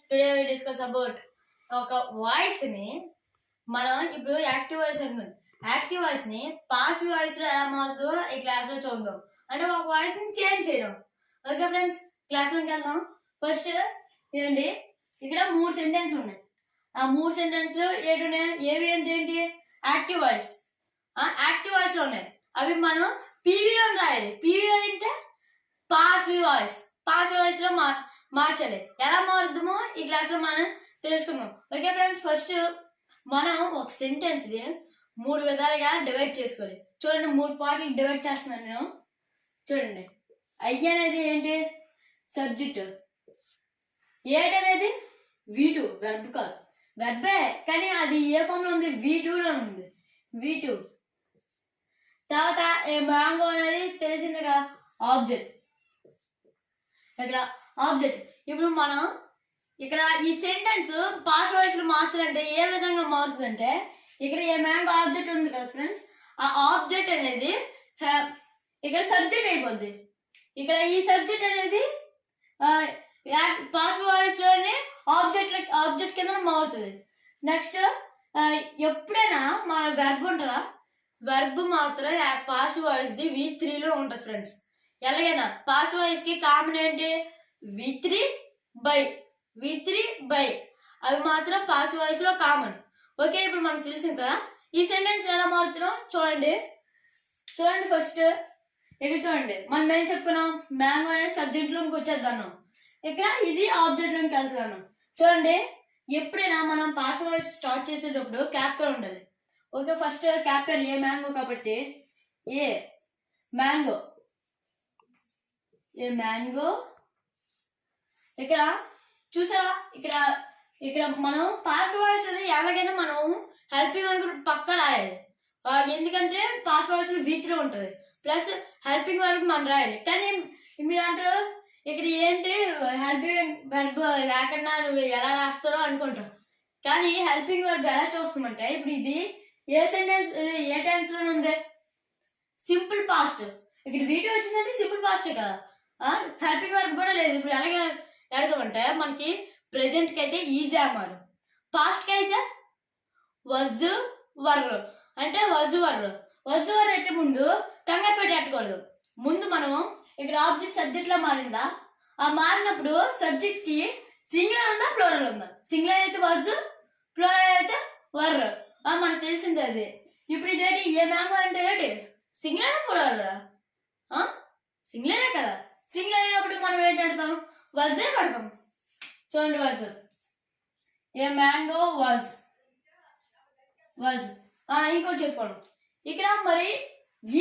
Today we discuss about ఒక voice ని మనం ఇప్పుడు యాక్టివ్ వాయిస్ అనుకోండి. యాక్టివ్ వాయిస్ ని పాసివ్ వాయిస్ లో ఎలా మారుతుందో ఈ క్లాస్ లో చూద్దాం. అంటే ఒక వాయిస్ ని చేంజ్ చేయడం. ఓకే ఫ్రెండ్స్, క్లాస్ లోకి వెళ్దాం. ఫస్ట్ ఇదండి, ఇక్కడ 3 సెంటెన్స్ ఉన్నాయి. ఆ 3 సెంటెన్స్ ఏవి అంటే ఏంటి? Active voice. యాక్టివ్ వాయిస్ లో ఉన్నాయి. అవి మనం పీవీలో రాయాలి. పీవీ అంటే పాసివ్ వాయిస్. పాసివ్ వాయిస్ లో మార్చాలి. ఎలా మారుద్దామో ఈ క్లాస్ లో మనం తెలుసుకుందాం. ఓకే ఫ్రెండ్స్, ఫస్ట్ మనం ఒక సెంటెన్స్ ని 3 విధాలుగా డివైడ్ చేసుకోవాలి. చూడండి, 3 పార్ట్లు డివైడ్ చేస్తున్నాను నేను. చూడండి, ఐ అనేది ఏంటి? సబ్జెక్ట్. ఏట్ అనేది V2, వెర్బ్ కాదు, వెర్బే, కానీ అది ఏ ఫామ్ లో ఉంది? V2 లో ఉంది. V2 తర్వాత మ్యాంగో అనేది తెలిసింది కదా, ఆబ్జెక్ట్. ఇక్కడ ఆబ్జెక్ట్. ఇప్పుడు మనం ఇక్కడ ఈ సెంటెన్స్ పాస్ట్ వాయిస్ లో మార్చాలంటే ఏ విధంగా మారుతుందంటే, ఇక్కడ ఏ మ్యాంగో ఆబ్జెక్ట్ ఉంది కదా ఫ్రెండ్స్, ఆ ఆబ్జెక్ట్ అనేది ఇక్కడ సబ్జెక్ట్ అయిపోద్ది. ఇక్కడ ఈ సబ్జెక్ట్ అనేది పాస్ట్ వాయిస్ లోనే ఆబ్జెక్ట్ కింద మారుతుంది. నెక్స్ట్ ఎప్పుడైనా మన వెర్బ్ ఉంటుందా, వెర్బ్ మాత్రం పాస్ట్ వాయిస్ ది V3 లో ఉంటుంది ఫ్రెండ్స్. ఎలాగైనా పాస్ట్ వాయిస్ కి కామన్ ఏంటి? V3 బై అవి మాత్రం పాస్ట్ వాయిస్ లో కామన్. ఓకే, ఇప్పుడు మనకు తెలిసింది కదా ఈ సెంటెన్స్ ఎలా మారుతున్నాం. చూడండి ఫస్ట్ ఇక్కడ చూడండి, మనం ఏం చెప్పుకున్నాం? మ్యాంగో అనేది సబ్జెక్ట్ లోకి వచ్చేద్దాం. ఇక్కడ ఇది ఆబ్జెక్ట్ లోకి వెళ్తున్నాను. చూడండి, ఎప్పుడైనా మనం పాస్ట్ వాయిస్ స్టార్ట్ చేసేటప్పుడు క్యాపిటల్ ఉండాలి. ఓకే, ఫస్ట్ క్యాపిటల్ ఏ మ్యాంగో కాబట్టి ఏ మ్యాంగో. ఇక్కడ చూసారా, ఇక్కడ మనం పాస్ట్ వాయిస్ ఎలాగైనా మనం హెల్పింగ్ వర్బ్ పక్క రాయాలి. ఎందుకంటే పాస్ట్ వాయిస్ V3 ఉంటుంది, ప్లస్ హెల్పింగ్ వర్బ్ మనం రాయాలి. కానీ మీరు అంటారు ఇక్కడ ఏంటి హెల్పింగ్ వర్బ్ లేకుండా నువ్వు ఎలా రాస్తారో అనుకుంటారు. కానీ హెల్పింగ్ వర్బ్ ఎలా చూస్తామంటే, ఇప్పుడు ఇది ఏ సెంటెన్స్ ఏ టెన్స్ లో ఉంది? Simple past. ఇక్కడ V2 వచ్చిందంటే సింపుల్ పాస్టే కదా, హెల్పింగ్ వర్బ్ కూడా లేదు. ఇప్పుడు ఎలాగంటే మనకి ప్రెజెంట్ కి అయితే ఈజీ అమ్మారు, పాస్ట్ కి అయితే వజ్ వర్ అంటే వజ్ వర్ అంటే ముందు కంగారు పెట్టి పెట్టకూడదు. ముందు మనం ఇక్కడ ఆబ్జెక్ట్ సబ్జెక్ట్ లా మారిందా, ఆ మారినప్పుడు సబ్జెక్ట్ కి సింగులర్ ఉందా ప్లూరల్ ఉందా? సింగులర్ అయితే వజ్, ప్లూరల్ అయితే వర్. మనకు తెలిసింది అది. ఇప్పుడు ఇదేంటి? ఏ మ్యాంగో అంటే ఏంటి? Singular plural? సింగులరే కదా. సింగులర్ అయినప్పుడు మనం ఏంటంటాం? వజే పడతాం. చూడండి, వజ్. A mango was. ఇంకోటి చెప్పుకోండి. ఇక్కడ మరి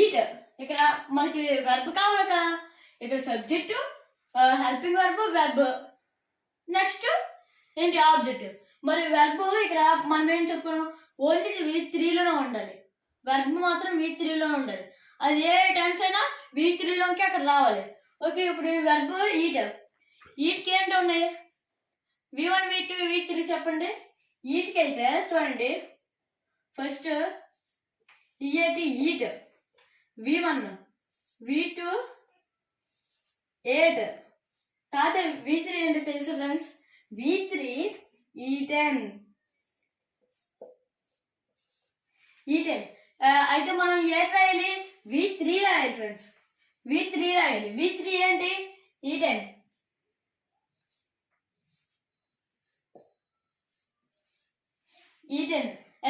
ఈట్, ఇక్కడ మనకి వెర్బ్ కావాలి కదా. ఇక్కడ సబ్జెక్ట్, హెల్పింగ్ వెర్బ్, నెక్స్ట్ ఏంటి? ఆబ్జెక్ట్. మరి వెర్బ్ ఇక్కడ మనం ఏం చెప్పుకున్నాం? ఓన్లీ V3 లోనే ఉండాలి. వెర్బ్ మాత్రం V3 లోనే ఉండాలి. అది ఏ టెన్స్ అయినా V3 లోకి అక్కడ రావాలి. ఓకే, ఇప్పుడు వెర్బ్ ఈట్కి ఏంటి ఉన్నాయి? V1, V2, V3 చెప్పండి. ఈట్కి అయితే చూడండి, ఫస్ట్ ఈట్ V1, V2 8. తర్వాత V3 ఏంటి తెలుసు ఫ్రెండ్స్? V3 E10. అయితే మనం ఏట్ రాయాలి? V3 రాయాలి ఫ్రెండ్స్. V3 రాయాలి. V3 ఏంటి? E10.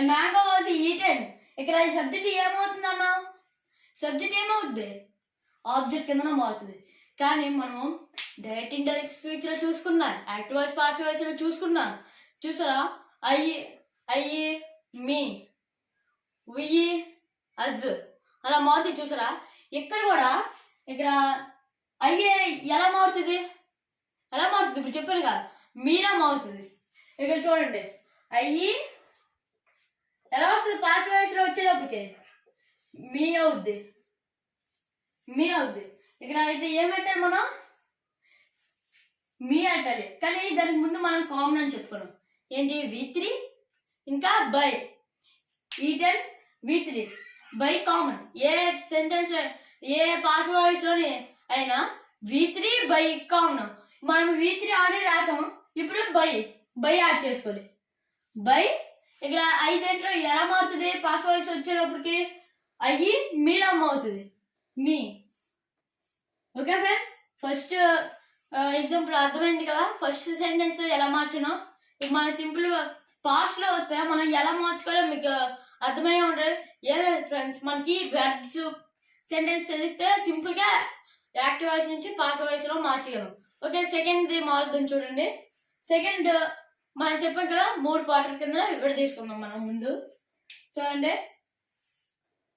Mango was E10. ఇక్కడ సబ్జెక్ట్ ఏమవుతుంది అన్నా? సబ్జెక్ట్ ఏమవుద్ది? ఆబ్జెక్ట్ కింద మారుతుంది. కానీ మనం డైరెక్ట్ ఇండైరెక్ట్ స్పీచ్ లో చూసుకున్నాం, యాక్టివ్ వాయిస్ పాసివ్ వాయిస్ లో చూసుకున్నాం. చూసారా, అయ్యి మీ, ఉయ్యి అజ్ అలా మారుతుంది. చూసారా, ఇక్కడ కూడా ఇక్కడ అయ్యే ఎలా మారుతుంది? ఇప్పుడు చెప్పాను కదా, మీరా మారుతుంది. ఇక్కడ చూడండి, అయ్యి ఎలా వస్తుంది? పాసివ్ వాయిస్ లో వచ్చేటప్పటికి మీ అవుద్ది. ఇక్కడ అయితే ఏమంటారు? మనం మీ అంటాలి. కానీ దానికి ముందు మనం కామన్ అని చెప్పుకున్నాం. ఏంటి? V3 ఇంకా by. E10 V3 by common. A sentence A passive voice లోని అయినా V3 బై కామన్. మనం V3 ఆల్రెడీ రాసాం, ఇప్పుడు బై యాడ్ చేసుకోవాలి. బై ఇక్కడ ఐదేంట్లో ఎలా మారుతుంది? పాస్ వాయిస్ వచ్చేటప్పటికి అయ్యి మీరమ్మ అవుతుంది, మీ. ఓకే ఫ్రెండ్స్, ఫస్ట్ ఎగ్జాంపుల్ అర్థమైంది కదా, ఫస్ట్ సెంటెన్స్ ఎలా మార్చినా. ఇప్పుడు మన సింపుల్ పాస్ట్ లో వస్తే మనం ఎలా మార్చుకోవాలో మీకు అర్థమై ఉంటుంది. ఏలేదు ఫ్రెండ్స్, మనకి వెర్బ్స్ సెంటెన్స్ తెలిస్తే సింపుల్ గా యాక్టివ్ వాయిస్ నుంచి పాస్ట్ వాయిస్ లో మార్చగలం. ఓకే, సెకండ్ మారుద్దాం చూడండి. సెకండ్ మనం చెప్పాం కదా 3 పార్ట్ల కింద విడ తీసుకుందాం మనం. ముందు చూడండి,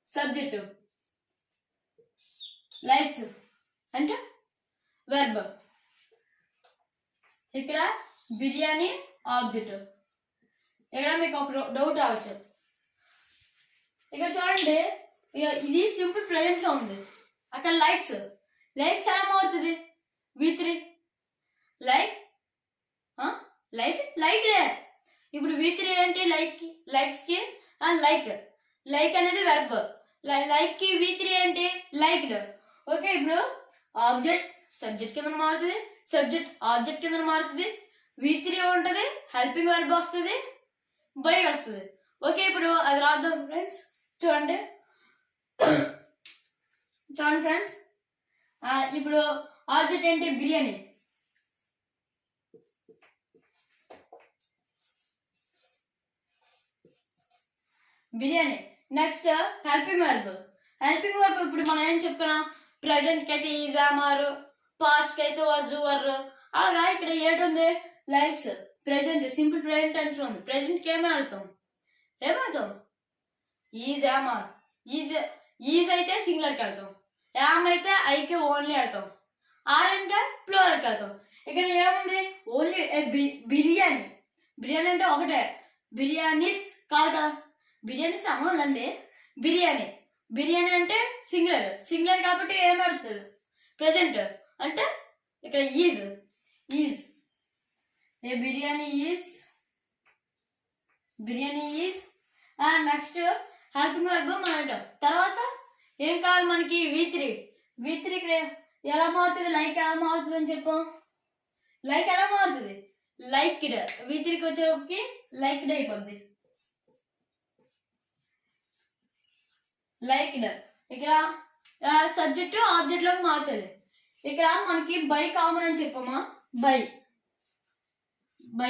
సబ్జెక్ట్ లైక్స్ అంటే వెర్బ్. ఇక్కడ బిర్యానీ ఆబ్జెక్ట్. ఇక్కడ మీకు ఒక డౌట్ రావచ్చు. ఇక్కడ చూడండి, ఇది సింపుల్ ప్రెజెంట్ లో ఉంది. అక్కడ లైక్స్ ఎలా మారుతుంది? V3 లైక్ ఇప్పుడు V3 అంటే లైక్స్ కి లైక్ అనేది వెర్బ్. లైక్ కి V3 అంటే లైక్డ్. ఓకే, ఇప్పుడు ఆబ్జెక్ట్ సబ్జెక్ట్ కింద మారుతుంది, సబ్జెక్ట్ ఆబ్జెక్ట్ కింద మారుతుంది, V3 ఉంటుంది, హెల్పింగ్ వెర్బ్ వస్తుంది, బై వస్తుంది. ఓకే, ఇప్పుడు అది రాద్దాం ఫ్రెండ్స్. చూడండి ఫ్రెండ్స్, ఇప్పుడు ఆబ్జెక్ట్ ఏంటి? బిర్యానీ. Next helping verb. ఇప్పుడు మనం ఏం చెప్పుకున్నాం? ప్రజెంట్ కి అయితే ఈజ్ ఆర్, పాస్ట్ కి అయితే వాజ్ వర్. అలాగా ఇక్కడ ఏంటుంది? Likes present, simple present tense లో ఉంది. ప్రెజెంట్ కి ఏమర్థం? Is are. ఈజ్ అయితే సింగులర్ కి అర్థం, యామ్ అయితే ఐకి ఓన్లీ అర్థం, ఆర్ అంటే ప్లూరల్ కి అర్థం. ఇక్కడ ఏముంది? ఓన్లీ బిర్యానీ అంటే ఒకటే. బిర్యానీస్ కాదు కదా, బిర్యానీస్ అమ్మాలండి. బిర్యానీ అంటే సింగులర్ కాబట్టి ఏమడుతుంది? ప్రెజెంట్ అంటే ఇక్కడ is a biryani is. And next helping verb మనం అంటాం. తర్వాత ఏం కావాలి మనకి? V3 ఇక్కడ ఎలా మారుతుంది? లైక్ ఎలా మారుతుంది అని చెప్పాం. లైక్ ఎలా మారుతుంది? లైక్డ్. V3కి వచ్చేకి లైక్డ్ అయిపోద్ది. లైక్డ్ ఇక్కడ సబ్జెక్ట్ ఆబ్జెక్ట్ లోకి మార్చాలి. ఇక్కడ మనకి బై కామన్ అని చెప్పామా? బై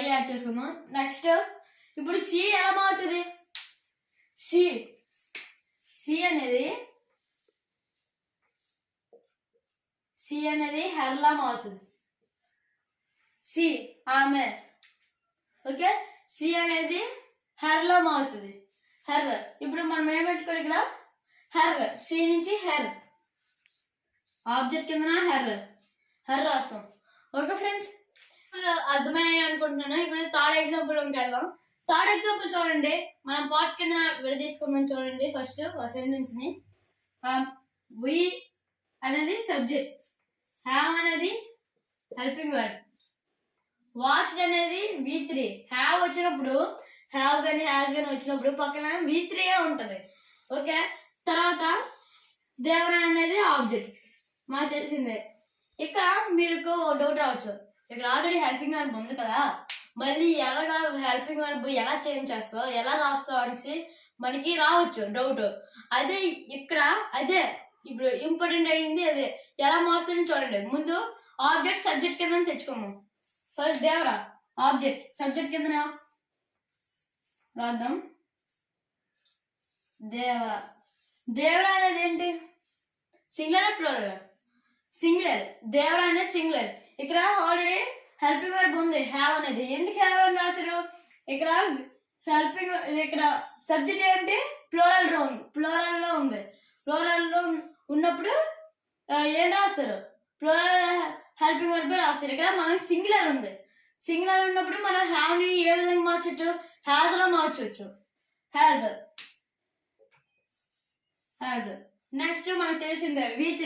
యాడ్ చేసుకుందాం. నెక్స్ట్ ఇప్పుడు సి ఎలా మారుతుంది? సి అనేది హెర్లా మారుతుంది. సి ఆమె. ఓకే, సి అనేది హెర్లా మారుతుంది. ఇప్పుడు మనం ఏం పెట్టుకోవాలి? ఇక్కడ సి నుంచి ఆబ్జెక్ట్ కింద హెర్ రాస్తాం. ఓకే ఫ్రెండ్స్, అర్థమయ్యాయి అనుకుంటున్నాను. ఇప్పుడు థర్డ్ ఎగ్జాంపుల్ వెళ్దాం. థర్డ్ ఎగ్జాంపుల్ చూడండి, మనం పార్ట్స్ కింద విడదీసుకుందాం. చూడండి ఫస్ట్ సెంటెన్స్ ని. వి అనేది సబ్జెక్ట్, హ్యావ్ అనేది హెల్పింగ్ వర్డ్, వాచ్డ్ అనేది V3. హ్యావ్ వచ్చినప్పుడు, హ్యావ్ కానీ హ్యాస్ కానీ వచ్చినప్పుడు పక్కన V3 ఉంటది. ఓకే, తర్వాత దేవర అనేది ఆబ్జెక్ట్, మాకు తెలిసిందే. ఇక్కడ మీకు డౌట్ రావచ్చు, ఇక్కడ ఆల్రెడీ హెల్పింగ్ వర్బ్ ఉంది కదా, మళ్ళీ ఎలాగా హెల్పింగ్ వర్బ్ ఎలా చేంజ్ చేస్తావు, ఎలా రాస్తావు అనేసి మనకి రావచ్చు డౌట్. అదే ఇక్కడ ఇప్పుడు ఇంపార్టెంట్ అయింది అదే. ఎలా మారుతుందని చూడండి. ముందు ఆబ్జెక్ట్ సబ్జెక్ట్ కింద తెచ్చుకున్నాం. ఫస్ట్ దేవరా ఆబ్జెక్ట్, సబ్జెక్ట్ కింద రాద్దాం. దేవరా అనేది ఏంటి? Singular plural? దేవరా అనేది సింగులర్. ఇక్కడ ఆల్రెడీ హెల్పింగ్ వర్బ్ ఉంది హ్యావ్ అనేది. ఎందుకు హ్యావ్ అని రాశారు? ఇక్కడ ఇక్కడ సబ్జెక్ట్ ఏంటి? ప్లూరల్ లో ఉంది. ప్లూరల్ లో ఉన్నప్పుడు ఏం రాస్తారు? ప్లూరల్ హెల్పింగ్ వర్బ్ రాస్తారు. ఇక్కడ మనకి సింగులర్ ఉంది. సింగులర్ ఉన్నప్పుడు మనం హ్యావ్ ని ఏ విధంగా మార్చొచ్చు? హ్యాజ్ లో మార్చొచ్చు. హ్యాజ్. నెక్స్ట్ మనకు తెలిసిందే V3.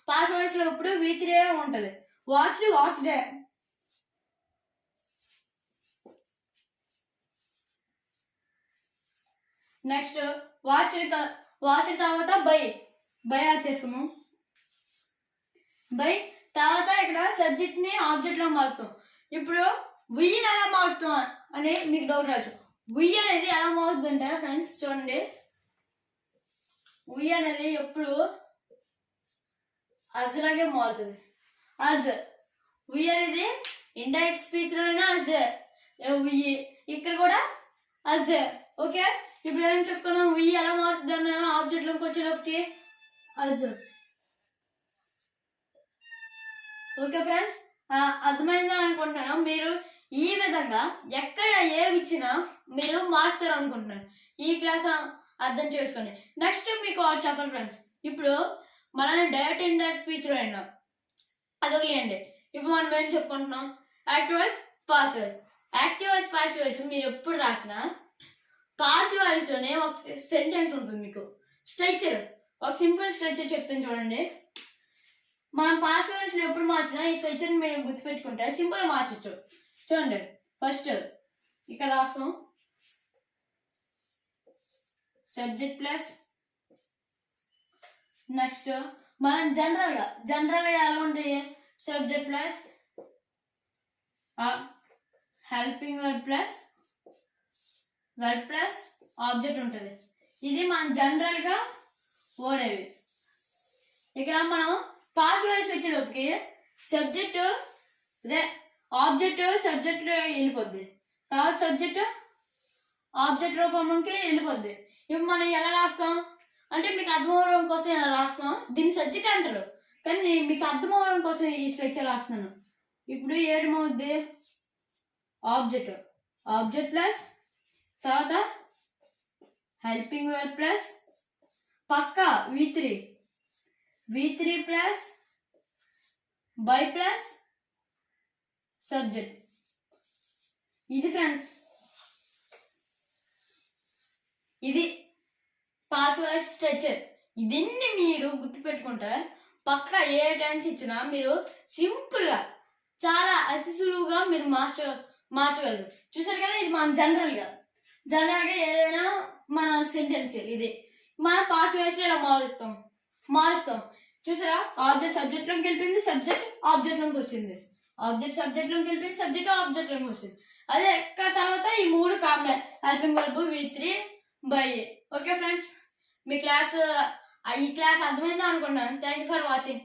పాస్ వాయిస్ లో ఇప్పుడు V3 ఉంటది. వాచ్డే. నెక్స్ట్ వాచ్ తర్వాత బై యాడ్ చేసుకున్నాం. బై తర్వాత ఇక్కడ సబ్జెక్ట్ ని ఆబ్జెక్ట్ లో మారుతాం. ఇప్పుడు వియ్యని ఎలా మారుస్తాం అని మీకు డౌట్ రావచ్చు. వియ్య అనేది ఎలా మారుతుందంటే ఫ్రెండ్స్ చూడండి, వియ్య అనేది ఎప్పుడు అజ్లాగే మారుతుంది. అజ్ వియ్య అనేది ఇండైరెక్ట్ స్పీచ్ లో అయినా అజ్ వియ్యి, ఇక్కడ కూడా అజ్. ఓకే, ఇప్పుడు ఏం చెప్పుకున్నాం, వియ్యి ఎలా మారుతుంది అన్న ఆబ్జెక్ట్ లోకి వచ్చేటప్పటికి అజ్. ఓకే ఫ్రెండ్స్, అర్థమైందా అనుకుంటున్నాను. మీరు ఈ విధంగా ఎక్కడ ఏవి ఇచ్చినా మీరు మారుస్తారు అనుకుంటున్నాను. ఈ క్లాస్ అర్థం చేసుకోండి. నెక్స్ట్ మీకు చెప్పండి ఫ్రెండ్స్, ఇప్పుడు మనం డైరెక్ట్ ఇండైరెక్ట్ స్పీచ్ లో అయినా అదొకలేండి. ఇప్పుడు మనం ఏం చెప్పుకుంటున్నాం, active voice passive voice. Active voice passive voice మీరు ఎప్పుడు రాసినా పాసివ్ వాయిస్ లోనే ఒక సెంటెన్స్ ఉంటుంది. మీకు స్ట్రక్చర్, ఒక సింపుల్ స్ట్రక్చర్ చెప్తాను చూడండి. మనం పాసివ్ వాయిస్ లో ఎప్పుడు మార్చినా ఈ స్ట్రక్చర్ మీరు గుర్తుపెట్టుకుంటే సింపుల్ గా మార్చచ్చు. చూడండి, ఫస్ట్ ఇక్కడ రాస్తాం సబ్జెక్ట్ ప్లస్, నెక్స్ట్ మనం జనరల్ గా ఎలా ఉంటాయి, subject plus helping verb plus object ఉంటుంది. ఇది మనం జనరల్ గా ఓడేవి. ఇక్కడ మనం పాసివ్ వాయిస్ వచ్చేటప్పటికి సబ్జెక్ట్ అదే ఆబ్జెక్ట్ సబ్జెక్ట్ లో వెళ్ళిపోద్ది, తర్వాత సబ్జెక్ట్ ఆబ్జెక్ట్ రూపంలోకి వెళ్ళిపోద్ది. ఇప్పుడు మనం ఎలా రాస్తాం అంటే మీకు అర్థం అవడం కోసం ఎలా రాస్తాం, దీన్ని సబ్జెక్ట్ అంటారు, కానీ మీకు అర్థం అవడం కోసం ఈ స్ట్రక్చర్ రాస్తున్నాను. ఇప్పుడు ఏమవుద్ది, ఆబ్జెక్ట్ ప్లస్ తర్వాత హెల్పింగ్ వర్బ్ ప్లస్ పక్క V3 plus by plus subject. ఇది ఫ్రెండ్స్, ఇది పాసివ్ వాయిస్ స్ట్రక్చర్. దీన్ని మీరు గుర్తుపెట్టుకుంటే పక్క ఏ టెన్స్ ఇచ్చినా మీరు సింపుల్ గా చాలా అతి సులువుగా మీరు మార్చగలరు. చూసారు కదా, ఇది మనం జనరల్ గా ఏదైనా మన సెంటెన్స్ ఇది మన పాసివ్ వాయిస్ ఇలా మారుస్తాం. చూసారా, ఆబ్జెక్ట్ సబ్జెక్ట్ లోకి వెళ్ళిపోయింది, సబ్జెక్ట్ ఆబ్జెక్ట్ లోకి వచ్చింది, ఆబ్జెక్ట్ సబ్జెక్ట్ లోకి వెళ్ళిపోయింది, సబ్జెక్ట్ ఆబ్జెక్ట్ లోకి వచ్చింది. అదే తర్వాత ఈ మూడు common, helping verb V3 by. Okay friends, me class ఈ క్లాస్ అర్థమైందా అనుకున్నాను. Thank you for watching.